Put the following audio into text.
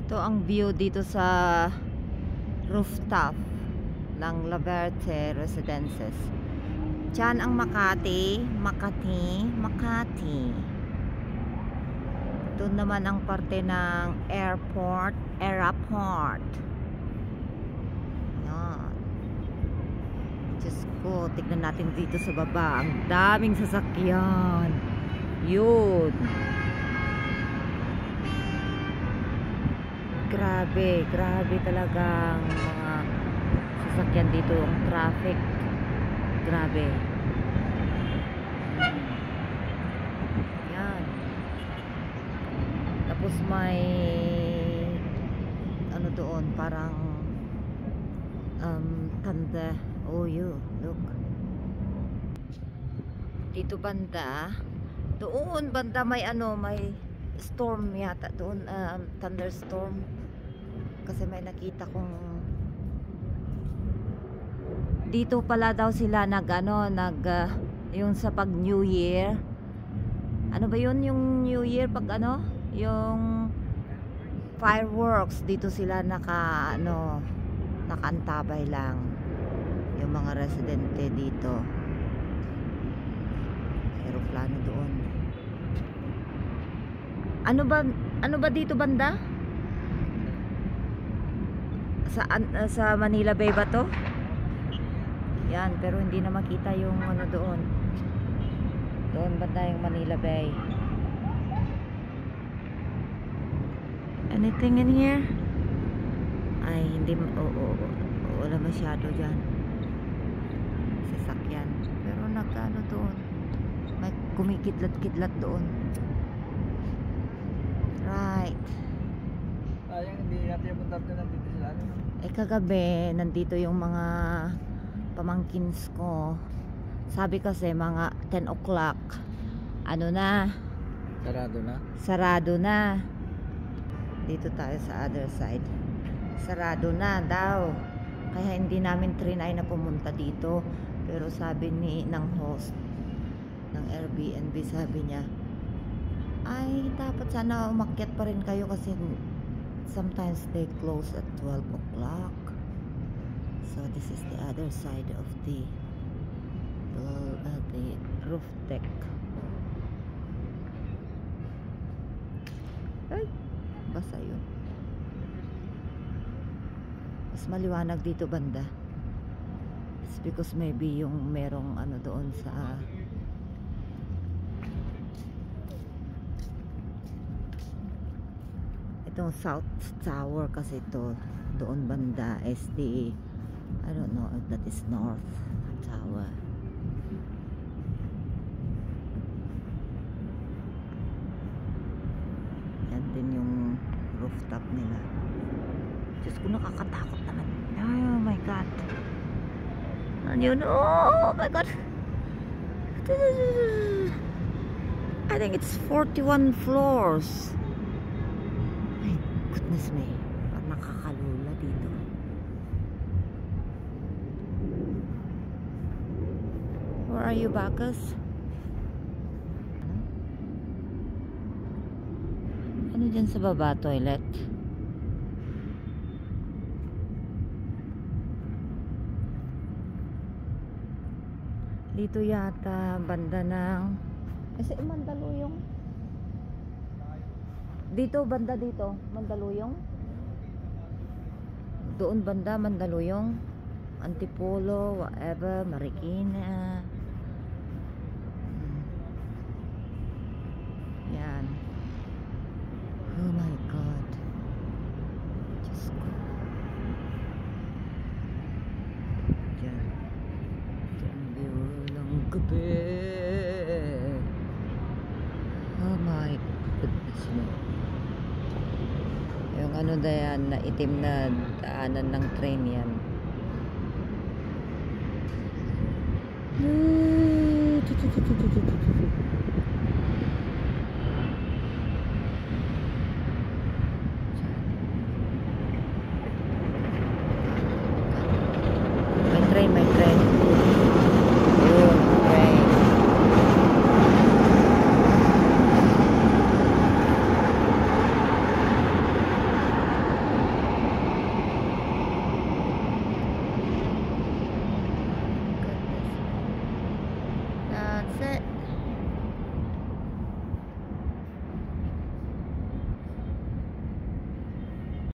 Ito ang view dito sa rooftop ng La Verte Residences. Diyan ang Makati. Ito naman ang parte ng airport. Yan. Diyos ko, tignan natin dito sa baba. Ang daming sasakyan. Yun. Grabe talagang mga sasakyan dito, ang traffic. Grabe. Yan. Tapos may ano doon, parang tanda. Oh, look. Dito banda, doon banda may may storm yata doon, thunderstorm. Kasi may nakita kong dito pala daw sila yung sa pag New Year. Ano ba yun yung New Year pag yung fireworks dito sila nakaantabay lang yung mga residente dito. Aeroplano doon. Ano ba dito banda? Sa Manila Bay ba to? Yan, pero hindi na makita yung doon. Doon banda yung Manila Bay. Anything in here? Ay, hindi. Wala masyado dyan sasakyan. Pero doon. May kumikidlat-kidlat doon. Right. Sayang hindi natin yung punta nandito sila. Kagabi nandito yung mga pamangkins ko. Sabi kasi mga 10 o'clock sarado na. Dito tayo sa other side. Sarado na daw. Kaya hindi namin trinay na pumunta dito. Pero sabi ng host ng Airbnb, sabi niya, ay dapat sana umakyat pa rin kayo kasi sometimes they close at 12 o'clock. So this is the other side of the roof deck. Ay, basa yun. Mas maliwanag dito banda. It's because maybe yung merong doon sa itong South Tower kasi ito doon banda is the I don't know if that is North Tower. Yan din yung rooftop nila. Diyos ko, nakakatakot naman. Oh my God. Ano yun? Oh my God. I think it's 41 floors. Goodness me, parang nakakalula dito. Where are you, Bacchus? Ano dyan sa baba? Toilet? Dito yata banda ng kasi Mandaluyong. Dito banda dito, Mandaluyong. Doon banda Mandaluyong, Antipolo, whatever, Marikina. Yan. Oh my God. Diyos ko. Diyan. Diyan view ng gabi. Oh my goodness me. Yung yan na itim na daanan ng train yan. May train. Yun, train. sa